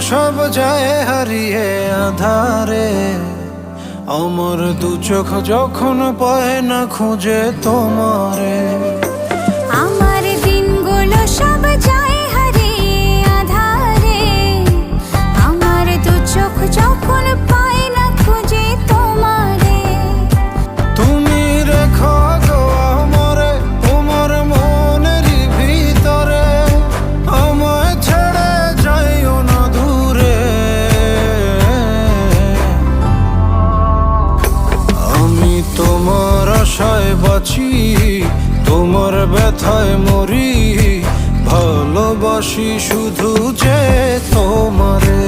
সব যায় হারিয়ে আধারে, আমার দু চোখ যখন পায় না খুঁজে তোমারে। আমার দিনগুলো সব যায় হারিয়ে আঁধারে, আমার দু চোখ যখন পায় না খুঁজে তোমারে। তুমি রেখো গো আমারে তোমার মনেরই ভিতরে, আমায় ছেড়ে যাইও না দূরে। আমি তোমার আশায় বাঁচি, তোমার ব্যথায় মরি, ভালোবাসি শুধু যে তোমারে।